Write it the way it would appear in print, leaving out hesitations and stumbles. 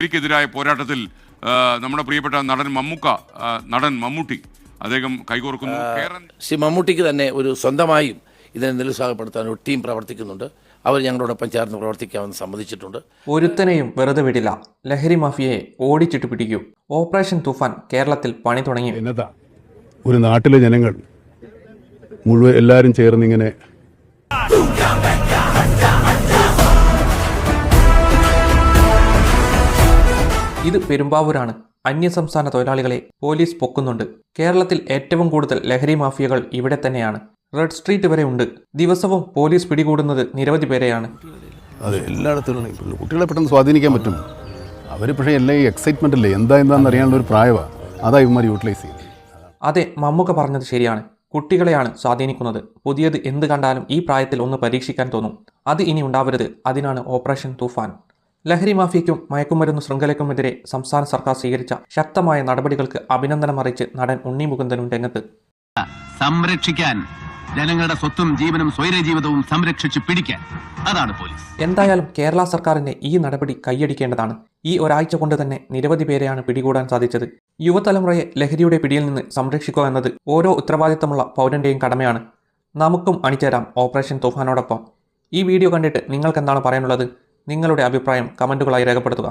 ക്കെതിരായ പോരാട്ടത്തിൽ നമ്മുടെ പ്രിയപ്പെട്ട നടൻ മമ്മൂട്ടി അദ്ദേഹം കൈകോർക്കുന്നു. ശ്രീ മമ്മൂട്ടിക്ക് തന്നെ ഒരു സ്വന്തമായും ഇതിനെ നിരുത്സാഹപ്പെടുത്താൻ ഒരു ടീം പ്രവർത്തിക്കുന്നുണ്ട്. അവർ ഞങ്ങളോടൊപ്പം ചേർന്ന് പ്രവർത്തിക്കാമെന്ന് സമ്മതിച്ചിട്ടുണ്ട്. ഒരുത്തനെയും വെറുതെ വിടില്ല. ലഹരി മാഫിയയെ ഓടിച്ചിട്ട് പിടിക്കൂ. ഓപ്പറേഷൻ തൂഫാൻ കേരളത്തിൽ പണി തുടങ്ങി. എന്നതാ ഒരു നാട്ടിലെ ജനങ്ങൾ മുഴുവൻ എല്ലാവരും ചേർന്നിങ്ങനെ ഇത് പെരുമ്പാവൂരാണ്. അന്യസംസ്ഥാന തൊഴിലാളികളെ പോലീസ് പൊക്കുന്നുണ്ട്. കേരളത്തിൽ ഏറ്റവും കൂടുതൽ ലഹരി മാഫിയകൾ ഇവിടെ തന്നെയാണ്. റെഡ് സ്ട്രീറ്റ് വരെ ഉണ്ട്. ദിവസവും പോലീസ് പിടികൂടുന്നത് നിരവധി പേരെയാണ്. അതെ, എല്ലായിടത്തും കുട്ടികളെ പെട്ടെന്ന് സ്വാധീനിക്കാൻ പറ്റും. അവർ പക്ഷേ എല്ലാം ഈ എക്സൈറ്റ്മെൻ്റ് അല്ലേ, എന്താണെന്ന് അറിയാനുള്ള ഒരു പ്രായമാണ്. അതാ ഇവന്മാർ യൂട്ടിലൈസ് ചെയ്യുന്നത്. അതെ, മമ്മൂക്ക പറഞ്ഞത് ശരിയാണ്. കുട്ടികളെയാണ് സ്വാധീനിക്കുന്നത്. പുതിയത് എന്ത് കണ്ടാലും ഈ പ്രായത്തിൽ ഒന്ന് പരീക്ഷിക്കാൻ തോന്നും. അത് ഇനി ഉണ്ടാവരുത്. അതിനാണ് ഓപ്പറേഷൻ തൂഫാൻ. ലഹരി മാഫിയയ്ക്കും മയക്കുമരുന്ന് ശൃംഖലയ്ക്കുമെതിരെ സംസ്ഥാന സർക്കാർ സ്വീകരിച്ച ശക്തമായ നടപടികൾക്ക് അഭിനന്ദനം അറിയിച്ച് നടൻ ഉണ്ണി മുകുന്ദനും രംഗത്ത്. സംരക്ഷിക്കാൻ, ജനങ്ങളുടെ സ്വത്തും ജീവനും സ്വൈര ജീവിതവും സംരക്ഷിച്ച് പിടിക്കാൻ, അതാണ് പോലീസ്. എന്തായാലും കേരള സർക്കാരിന്റെ ഈ നടപടി കൈയടിക്കേണ്ടതാണ്. ഈ ഒരാഴ്ച കൊണ്ട് തന്നെ നിരവധി പേരെയാണ് പിടികൂടാൻ സാധിച്ചത്. യുവതലമുറയെ ലഹരിയുടെ പിടിയിൽ നിന്ന് സംരക്ഷിക്കുക എന്നത് ഓരോ ഉത്തരവാദിത്തമുള്ള പൗരന്റെയും കടമയാണ്. നമുക്കും അണിചേരാം ഓപ്പറേഷൻ തൂഫാനോടൊപ്പം. ഈ വീഡിയോ കണ്ടിട്ട് നിങ്ങൾക്ക് എന്താണ് പറയാനുള്ളത്? നിങ്ങളുടെ അഭിപ്രായം കമന്റുകളായി രേഖപ്പെടുത്തുക.